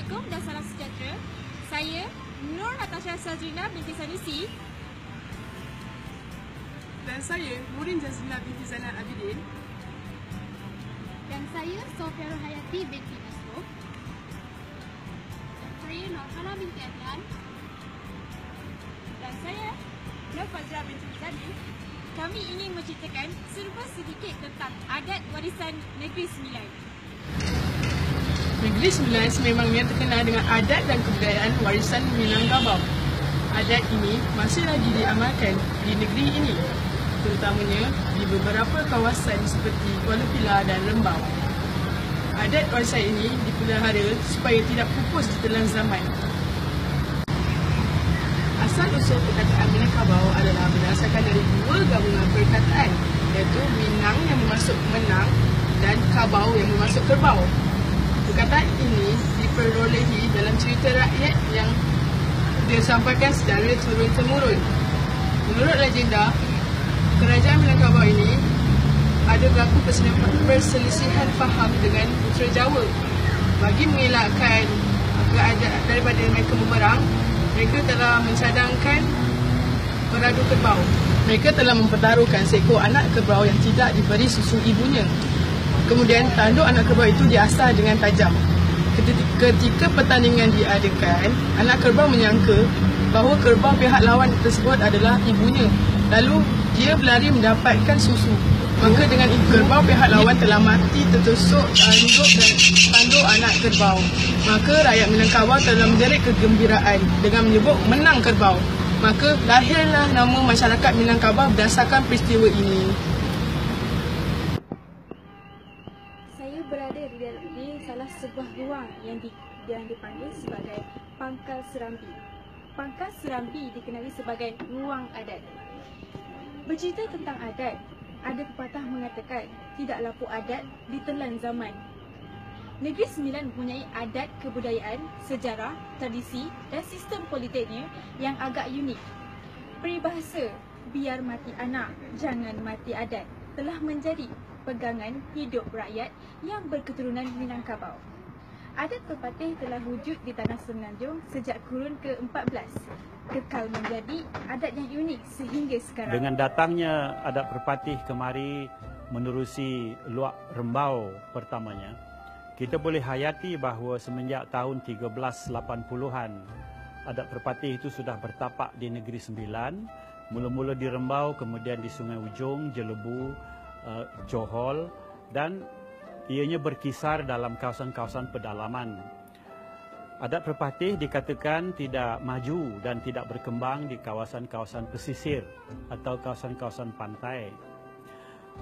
Assalamualaikum dan salam sejahtera. Saya Nur Natasha Sazrina binti Sanusi. Dan saya Nurin Jazlina binti Zainal Abidin. Dan saya Sofia Rohayati binti Nasrul. Saya Norhana binti Adnan. Dan saya Nur Fazra binti Zadi. Kami ingin menceritakan serba sedikit tentang adat warisan Negeri Sembilan. Negeri Sembilan sememangnya terkenal dengan adat dan kebudayaan warisan Minangkabau. Adat ini masih lagi diamalkan di negeri ini, terutamanya di beberapa kawasan seperti Kuala Pilah dan Rembau. Adat warisan ini dipelihara supaya tidak pupus ditelan zaman. Asal-usul perkataan Minangkabau adalah berdasarkan dari dua gabungan perkataan, iaitu Minang yang bermaksud menang dan Kabau yang bermaksud kerbau. Perkataan ini diperolehi dalam cerita rakyat yang disampaikan secara turun-temurun. Menurut legenda, kerajaan Minangkabau ini ada berlaku perselisihan faham dengan putera Jawa. Bagi mengelakkan keadaan daripada mereka berperang, mereka telah mencadangkan peradu kerbau. Mereka telah mempertaruhkan seekor anak kerbau yang tidak diberi susu ibunya. Kemudian tanduk anak kerbau itu diasah dengan tajam. Ketika pertandingan diadakan, anak kerbau menyangka bahawa kerbau pihak lawan tersebut adalah ibunya. Lalu dia berlari mendapatkan susu. Maka dengan itu kerbau pihak lawan telah mati tertusuk tanduk anak kerbau. Maka rakyat Minangkabau telah menjerit kegembiraan dengan menyebut menang kerbau. Maka lahirlah nama masyarakat Minangkabau berdasarkan peristiwa ini. Saya berada di salah sebuah ruang yang dipanggil sebagai Pangkal Serambi. Pangkal Serambi dikenali sebagai ruang adat. Bercerita tentang adat, ada pepatah mengatakan tidak lapuk adat ditelan zaman. Negeri Sembilan mempunyai adat kebudayaan, sejarah, tradisi dan sistem politiknya yang agak unik. Peribahasa biar mati anak, jangan mati adat telah menjadi pegangan hidup rakyat yang berketurunan Minangkabau. Adat pepatih telah wujud di tanah Semenanjung sejak kurun ke-14. Kekal menjadi adat yang unik sehingga sekarang. Dengan datangnya adat pepatih kemari menerusi luak Rembau pertamanya, kita boleh hayati bahawa semenjak tahun 1380-an adat pepatih itu sudah bertapak di Negeri Sembilan, mula-mula di Rembau, kemudian di Sungai Ujong, Jelebu, Johor, dan ianya berkisar dalam kawasan-kawasan pedalaman. Adat pepatih dikatakan tidak maju dan tidak berkembang di kawasan-kawasan pesisir atau kawasan-kawasan pantai.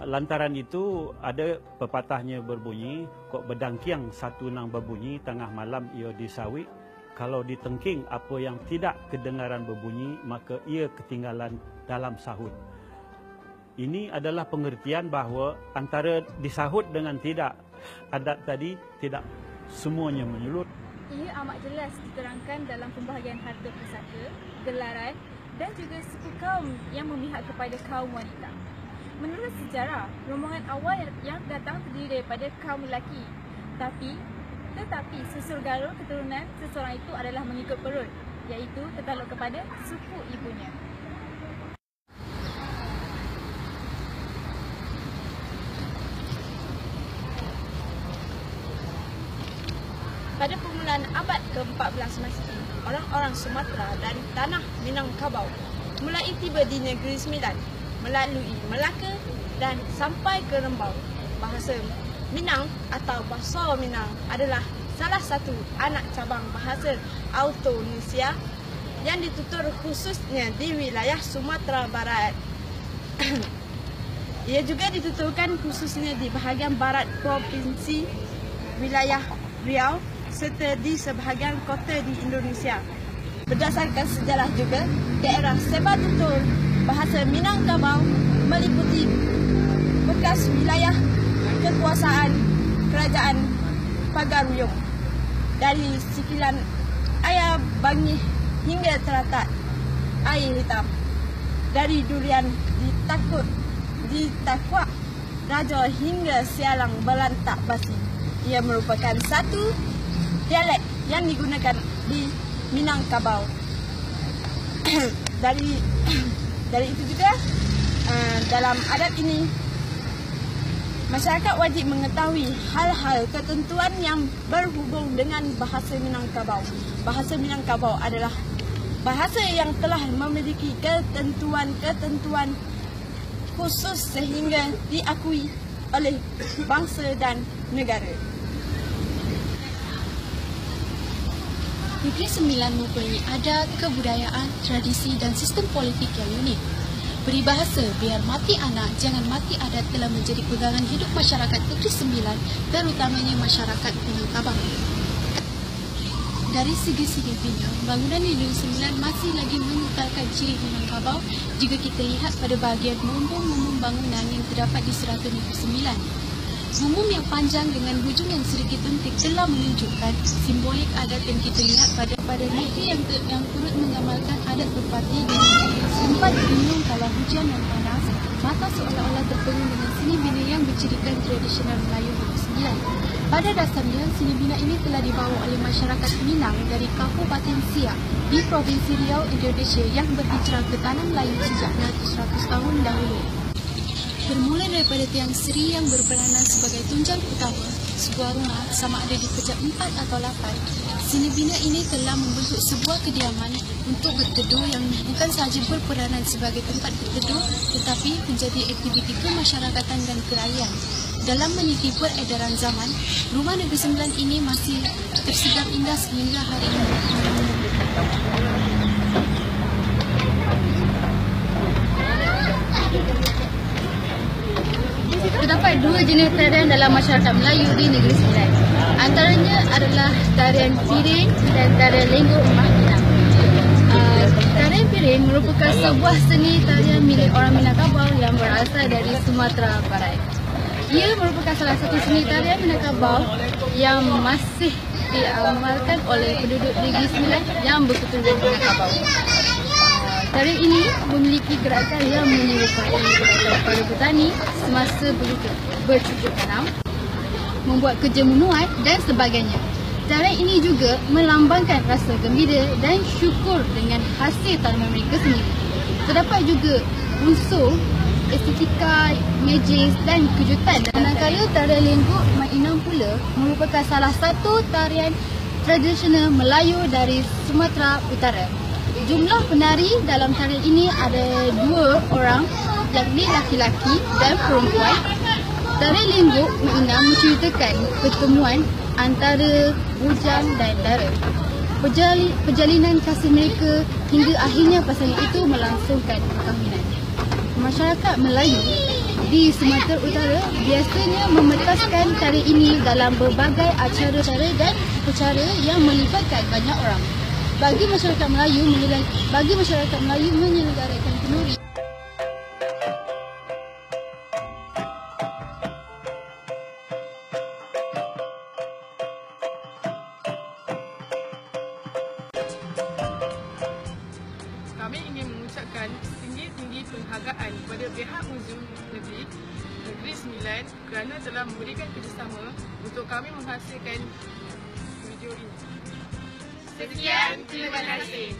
Lantaran itu ada pepatahnya berbunyi, kok bedangkiang satu nang berbunyi, tengah malam ia disawit, kalau ditengking apa yang tidak kedengaran berbunyi, maka ia ketinggalan dalam sahut. Ini adalah pengertian bahawa antara disahut dengan tidak, adat tadi tidak semuanya menyelut. Ia amat jelas diterangkan dalam pembahagian harta pusaka, gelaran dan juga suku kaum yang memihak kepada kaum wanita. Menurut sejarah, rombongan awal yang datang terdiri daripada kaum lelaki. Tetapi susul galur keturunan seseorang itu adalah mengikut perut, iaitu tertakluk kepada suku ibunya. Pada permulaan abad ke-14 Masihi, orang-orang Sumatera dari tanah Minangkabau mulai tiba di Negeri Sembilan melalui Melaka dan sampai ke Rembau. Bahasa Minang atau bahasa Minang adalah salah satu anak cabang bahasa Austronesia yang ditutur khususnya di wilayah Sumatera Barat. Ia juga dituturkan khususnya di bahagian barat provinsi wilayah Riau serta di sebahagian kota di Indonesia. Berdasarkan sejarah juga, daerah sebar tutur bahasa Minangkabau meliputi bekas wilayah kekuasaan kerajaan Pagaruyung dari Sikilan Air Bangi hingga Teratak Air Hitam, dari Durian Ditakwak Raja hingga Sialang Belantak Basi. Ia merupakan satu dialek yang digunakan di Minangkabau. Dari itu juga dalam adat ini masyarakat wajib mengetahui hal-hal ketentuan yang berhubung dengan bahasa Minangkabau. Bahasa Minangkabau adalah bahasa yang telah memiliki ketentuan-ketentuan khusus sehingga diakui oleh bangsa dan negara. Negeri Sembilan mempunyai adat, kebudayaan, tradisi dan sistem politik yang unik. Peribahasa biar mati anak, jangan mati adat telah menjadi pegangan hidup masyarakat Negeri Sembilan, terutamanya masyarakat Minangkabau. Dari segi-segi bina, bangunan Negeri Sembilan masih lagi mengekalkan ciri Minangkabau jika kita lihat pada bahagian mumbung-mumbung bangunan yang terdapat di serata Negeri Sembilan. Mumbung yang panjang dengan hujung yang sedikit lentik telah menunjukkan simbolik adat yang kita lihat pada negeri yang turut menggambarkan adat berpati dengan sempat gunung kalau hujan dan panas, mata seolah-olah terpengung dengan seni bina yang bercirikan tradisional Melayu Negeri Sembilan. Pada dasarnya, seni bina ini telah dibawa oleh masyarakat Minang dari Kabupaten Siak di Provinsi Riau, Indonesia yang berhijrah ke tanah Melayu sejak 100 tahun dahulu. Bermula daripada Tiang Seri yang berperanan sebagai tunjang utama sebuah rumah sama ada di pejak 4 atau 8, seni bina ini telah membentuk sebuah kediaman untuk berteduh yang bukan sahaja berperanan sebagai tempat berteduh tetapi menjadi aktiviti kemasyarakatan dan kerajaan. Dalam meniti peredaran zaman, rumah Negeri Sembilan ini masih tersegar indah sehingga hari ini. Terdapat dua jenis tarian dalam masyarakat Melayu di Negeri Sembilan. Antaranya adalah tarian piring dan tarian lenggok Rumah Minang. Tarian piring merupakan sebuah seni tarian milik orang Minangkabau yang berasal dari Sumatera Barat. Ia merupakan salah satu seni tarian Minangkabau yang masih diamalkan oleh penduduk Negeri Sembilan yang berketurunan Minangkabau. Tarian ini memiliki gerakan yang menyerupai para petani semasa bercucuk tanam, membuat kerja menuai dan sebagainya. Tarian ini juga melambangkan rasa gembira dan syukur dengan hasil tanaman mereka sendiri. Terdapat juga unsur estetika, magis dan kejutan. Manakala tarian lenggok Mainang pula merupakan salah satu tarian tradisional Melayu dari Sumatera Utara. Jumlah penari dalam tarian ini ada 2 orang, yakni laki-laki dan perempuan. Tarian lenggok Mainang menceritakan pertemuan antara bujang dan dara. Perjalinan kasih mereka hingga akhirnya pasangan itu melangsungkan perkahwinan. Masyarakat Melayu di Sumatera Utara biasanya memetaskan tarian ini dalam berbagai acara-acara dan upacara yang melibatkan banyak orang. Bagi masyarakat Melayu menyelenggarakan kenduri. Kami ingin mengucapkan tinggi-tinggi penghargaan kepada pihak Muzium Negeri Sembilan kerana telah memberikan kerjasama untuk kami menghasilkan video ini. Sekian, terima kasih.